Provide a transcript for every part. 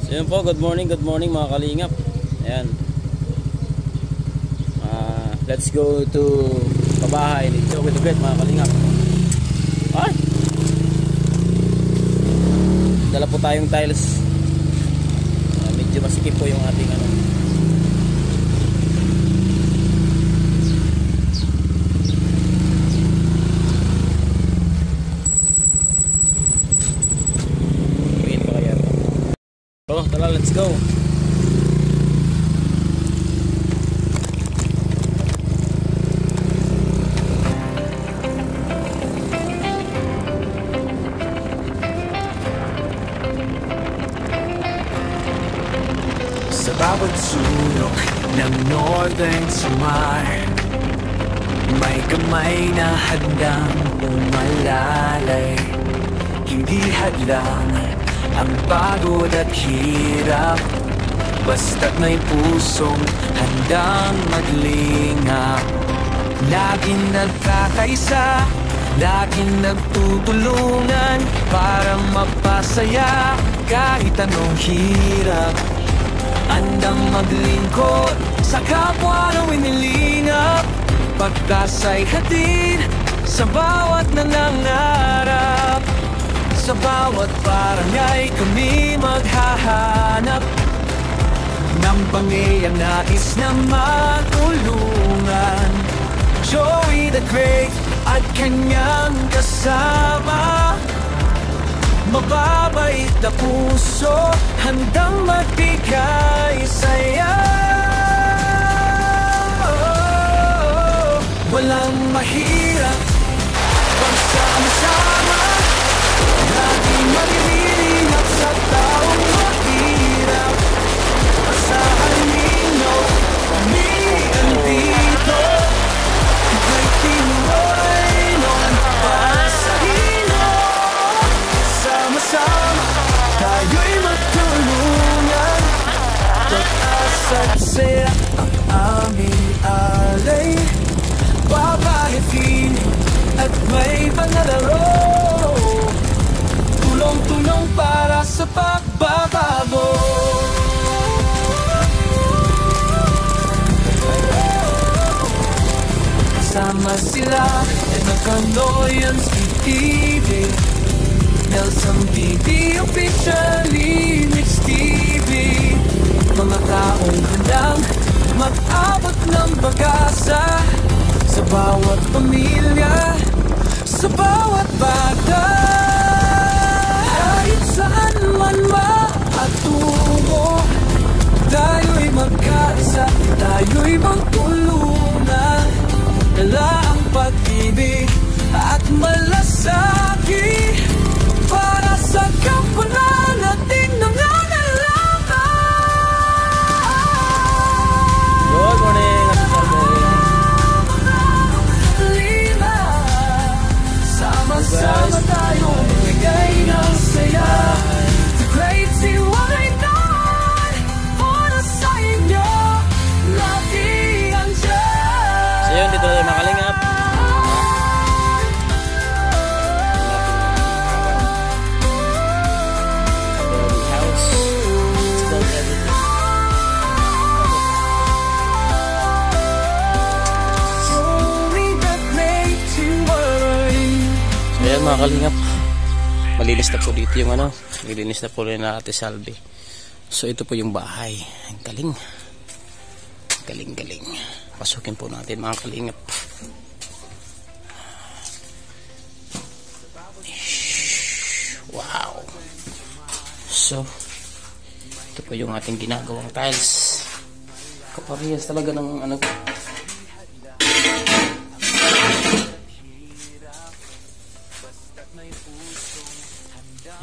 So yun po, good morning mga kalingap. Ayan. Let's go to pabahay ni Joey the Great mga kalingap. Ay! Dala po tayong tiles. Medyo masikip po yung ating ano. Oh, tara, let's go. Sa bawat sulok ng Northern Samar, may kamay na handang umalalay. Hindi hadlang ang pagod at hirap, basta't may pusong handang maglingap. Laging nagkakaisa, laging nagtutulungan para mapasaya kahit anong hirap. Andang maglingkod sa kapwa na winilingap, pagkasa'y hatid sa bawat nangangarap. Sa bawat barangay kami maghahanap ng pamiyang nais na matulungan. Joey the Great at kanyang kasama, mababait na puso, handang magbigay saya. Walang mahirap pagsama-sama, laging malilihap sa taong mahirap. Asahan ninyo, kami andito, ika'y tinuloy nun para sa inyo. Sama-sama, tayo'y magtulungan, pag-asa't saya ang aming alay. Babahitin at may panlalaro, tulong-tulong para sa pagbabago. Kasama sila Edna Canoyans, TV, Nelson TV, officially Rich TV. Mga taong handang mag-abot ng pag-asa sa bawat pamilya, sa bawat bata. Kahit saan man maatungo, tayo'y magkaisa, tayo'y magtulungan. Dala ang pag-ibig at malasakit para sa kapwa nating nangangailangan. Good morning. Sama-sama tayo magbigay ng saya. The Great Tiwainan, para sa inyo lagi andyan. So yun, dito tayo mga kalingap. Ayan mga kalingap, malinis na po dito yung ano, nilinis na po rin na Ate Salvi. So ito po yung bahay. Ang galing, galing. Pasukin po natin mga kalingap. Wow. So ito po yung ating ginagawang tiles. Kaparehas talaga ng ano.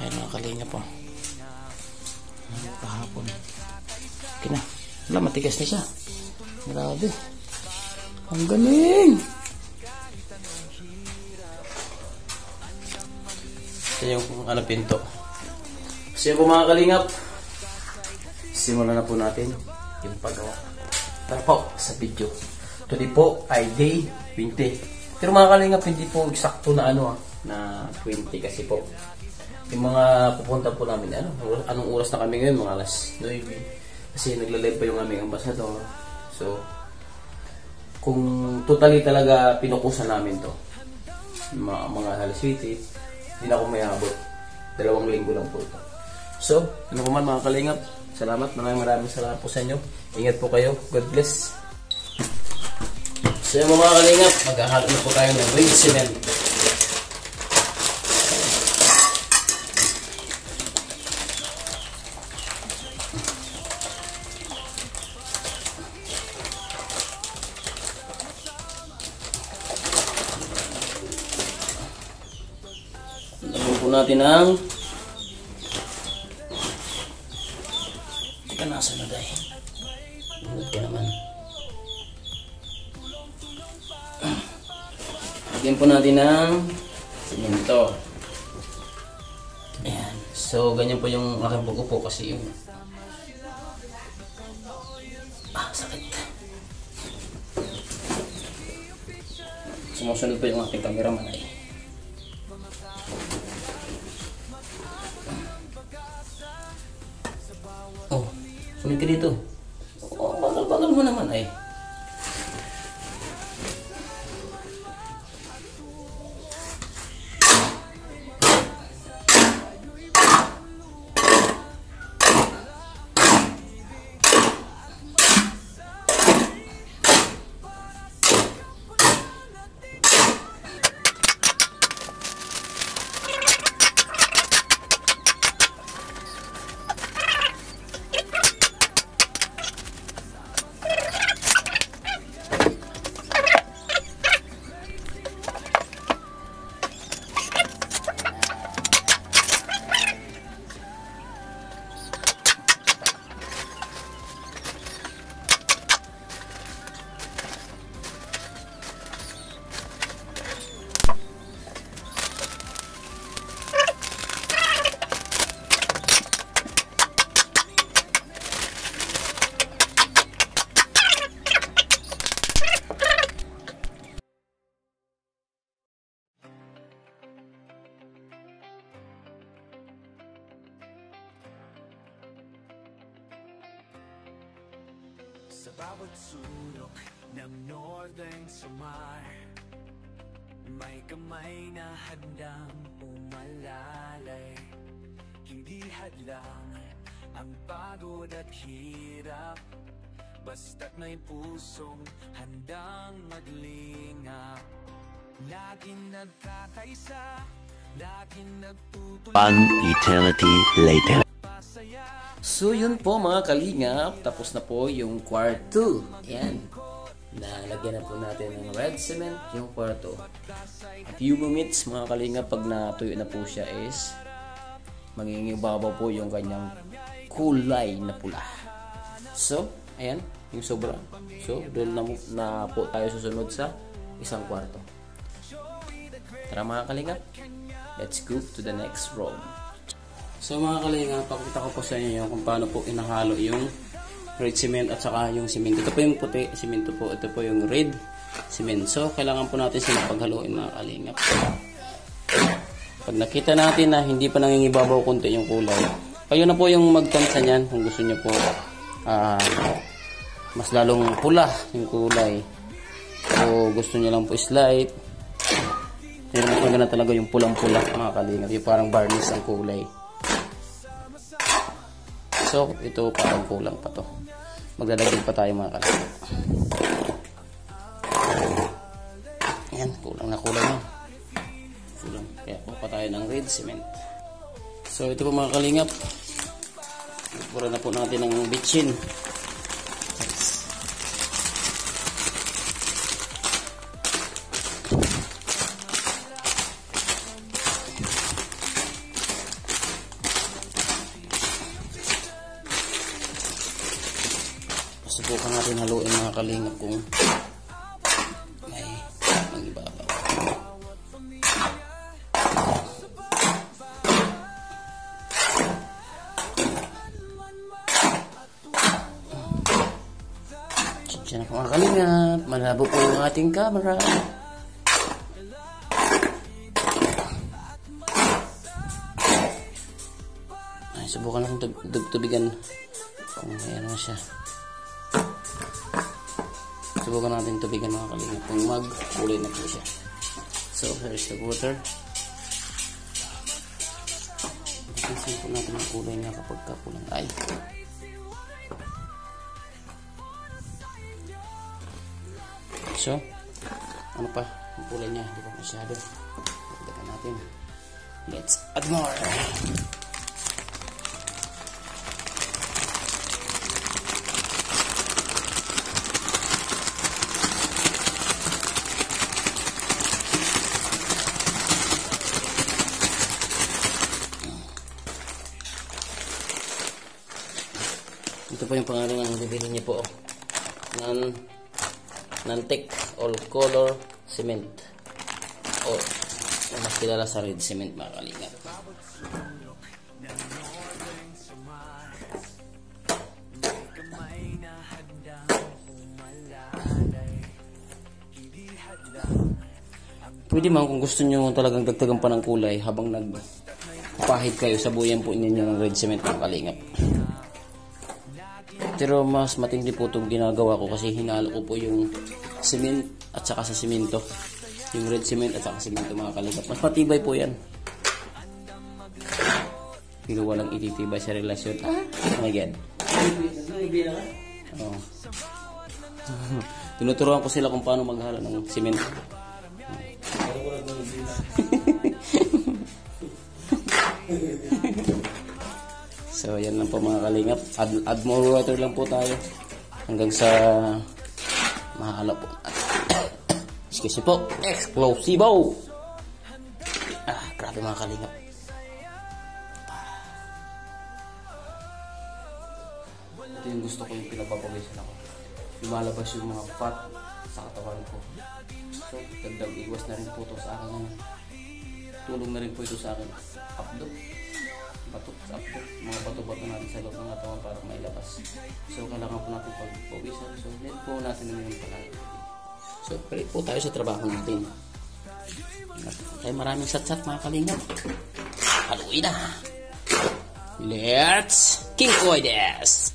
Ayan mga kalingap po. Kahapon. Okay na. Wala, matigas na siya. Grabe. Ang galing. Ito yung ano, pinto. So yun po mga kalingap, simulan na po natin yung paggawa. Tara po sa video. Today po ay day 20. Pero mga kalingap, hindi po eksakto na ano na 20 kasi po yung mga pupunta po namin, anong oras na kami ngayon, mga alas 9. Kasi nagla-live pa yung aming ambasador. So, kung totally talaga pinukusan namin to, mga halos 20, hindi na ako may habot. 2 linggo lang po ito. So, ano po man mga kalingap, salamat, maraming salamat po sa inyo. Ingat po kayo, God bless. So yung mga kalingap, maghahalo na po tayo ng red cement. Lagyan po natin ang teka, nasa na dahil ingat ka naman. Lagyan po natin ng simento. Ayan. So, ganyan po yung aking pag-upo kasi yung sakit. Sumusunod po yung aking cameraman ay. Oh, sunod ka dito. Oh, bagal mo naman ay. Sa bawat sulok ng Northern Samar, may kamay na handang umalalay. Hindi hadlang ang pagod at hirap, basta't may pusong handang maglingap. Laging nagkakaisa, laging nagtutuloy. One eternity later. So yun po mga kalingap, tapos na po yung kwarto. Ayan, nalagyan na po natin ng red cement yung kwarto. A few minutes mga kalingap, pag natuyo na po siya is magiging babaw po yung kanyang kulay na pula. So, ayan, yung sobra. So, doon na po tayo susunod sa isang kwarto. Tara mga kalingap, let's go to the next room. So mga kalingap, pakita ko po sa inyo kung paano po inahalo yung red cement at saka yung cement. Ito po yung puti, cement po. Ito po yung red cement. So kailangan po natin sila paghaluin mga kalingap. Pag nakita natin na hindi pa nangingibabaw konti yung kulay, kayo na po yung magtansa niyan kung gusto niyo po mas lalong pula yung kulay. O gusto niyo lang po slide. Meron na talaga yung pulang-pula mga kalingap. Yung parang varnish ang kulay. So, ito parang kulang pa to. Magdadagdag pa tayo mga kalingap. Ayan, kulang na kulang. Kulang. Kaya po pa tayo ng red cement. So, ito po mga kalingap. Pura na po natin ng bitchin. Subukan natin haluin mga kalingap kung may mangibabaw. Diyan na po mga kalingap. Malabo po yung ating camera. Subukan natin tubigan kung ayan na siya. Subukan natin tubigan mga kalingap kung magkulay na po siya. So here's the water. Tingnan po natin ang kulay niya kapag kapulang ay. So ano pa ang kulay niya, hindi pa masyado. Dagdagan natin. Let's add more. Ito po yung pangalan ng bibili niyo po. Nantic all color cement. O mas kilala sa red cement mga kalingap. Pwede man kung gusto nyo talagang dagdagan pa ng kulay habang nagpahid kayo, sabuyan po ninyo ng red cement mga kalingap. Pero mas matindi po itong ginagawa ko kasi hinalo ko po yung cement at saka sa simento. Yung red cement at saka simento mga kalingap. Mas patibay po yan. Pero walang ititibay sa relasyon. Oh my God. Oh. Tinuturuan ko sila kung paano maghalo ng simento. So yan lang po mga kalingap. Add more water lang po tayo hanggang sa mahalo po. Excuse me po. Explosivo. Grabe mga kalingap. Ito yung gusto ko, yung pinapapawisan ako. Lumalabas yung mga fat sa katawan ko. So dagdag iwas na rin po ito sa akin. Tulong na rin po ito sa akin. Updo. Bato sa updo. Mga bato-bato natin sa loob ng katawan para mailabas. So kailangan po natin pagpawisan. So net po natin na yung palagi. So balik po tayo sa trabaho natin. Ay maraming sat-sat mga kalingap. Haluin na. Let's kinkoy this.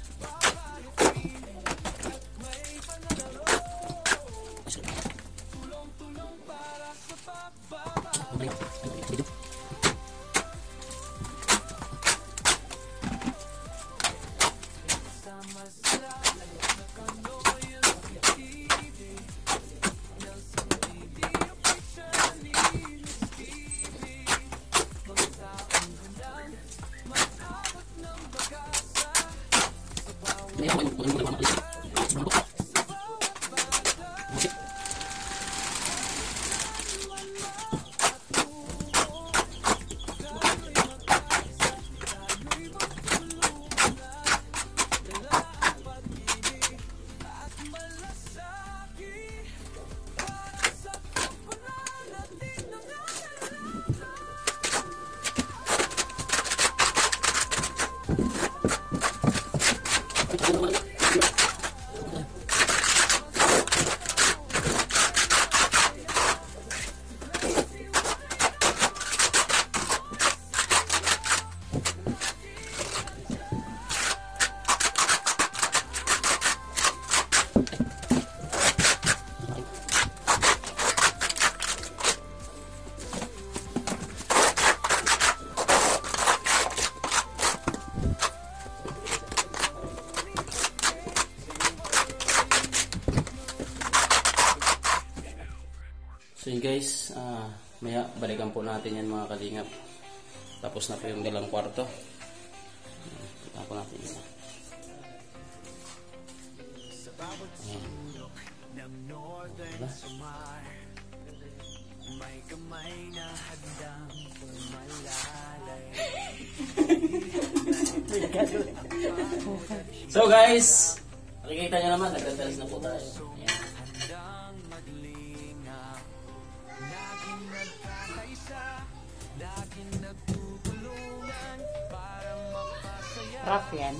So yun guys, maya balikan po natin yan mga kalingap. Tapos na po yung dalang kwarto. Balikan po natin yun. So guys, nakikita nyo naman, nagtatalis na po tayo. Ayan. Rough yan.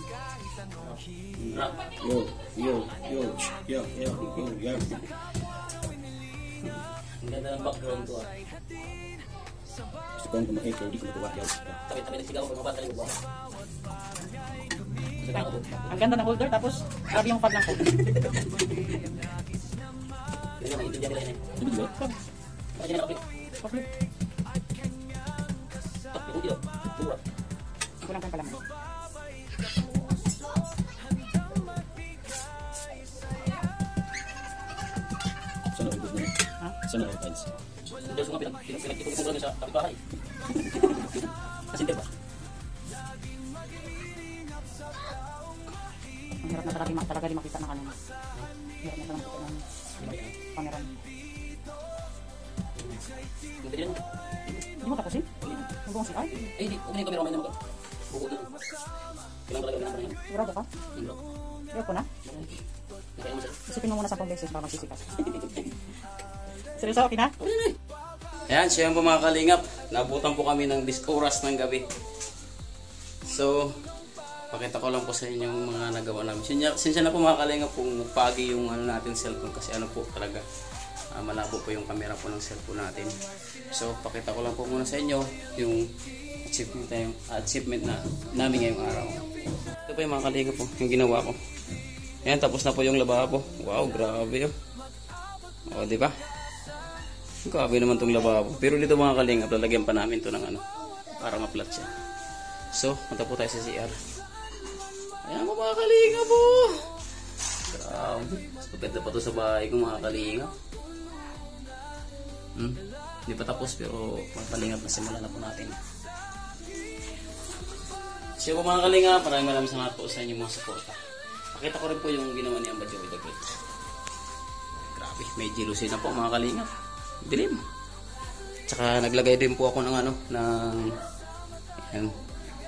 Yo. Ang ganda ng background ko Gusto ko kumakita, hindi ko matuwa. Tabi-tabi na sigaw, mga bata yung buwan. Ang ganda ng holder, tapos grabe yung pad lang po. Hindi naman, maintindihan nila yan eh. Hindi ba? Bakit yan nakapit? Kaplit. Ito, dito. Dura. Kulang kang palaman. Saan ang ubod nila? Ha? Saan ang tiles? Hindi, so nga pinagkitutukan ko lang sa kapitbahay. Kasi hindi ba? Ang hirap na talaga di makita ng ano. Hirap na talaga makita ng camera. Hindi yan. Hindi mo tapusin? Yung buong CR? Eh, hindi. Okay na yung camera mamaya naman. Buko doon. Kailangan talaga na yan. Sigurado ka? Hindi. Ayoko ko na. Kaya naman sir. Isipin mo muna 10 beses para magsisikas. Seryoso, okay na? Ayan, siya po mga kalingap. Nabutan po kami ng oras ng gabi. So, pakita ko lang po sa inyo yung mga nagawa namin. Sinsya na po mga kalingap kung pagi yung ano natin cellphone kasi ano po talaga malabo po yung camera po ng cellphone natin. So, pakita ko lang po muna sa inyo yung achievement na namin ngayong araw. Ito po yung mga kalingap po, yung ginawa ko. Ayan, tapos na po yung lababo. Wow, grabe yun. O, di ba? Grabe naman tong lababo. Pero dito mga kalingap, lalagyan pa namin to ng ano, para ma-flat siya. So, punta po tayo sa CR. Ayan po mga kalingap po. Grabe. Stupenda pa to sa bahay ko mga kalingap. Hindi pa tapos pero mga kalingap na simula na po natin. So po mga kalingap, maraming salamat po sa inyong mga suporta. Pakita ko rin po yung ginawa ni Amba Joey the Great. Grabe, may jealousy na po mga kalingap. Dilim. Tsaka naglagay din po ako ng ano, ng ayan,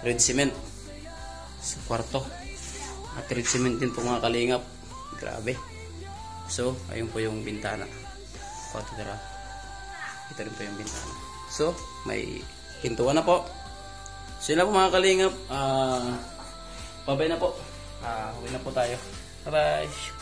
red cement sa kwarto. At red cement din po mga kalingap. Grabe. So, ayun po yung bintana. Kwarto tira. Ito rin po yung bintana. So, may pintuan na po. So, yun na po mga kalingap. Pabay na po. Uwi na po tayo. Bye-bye.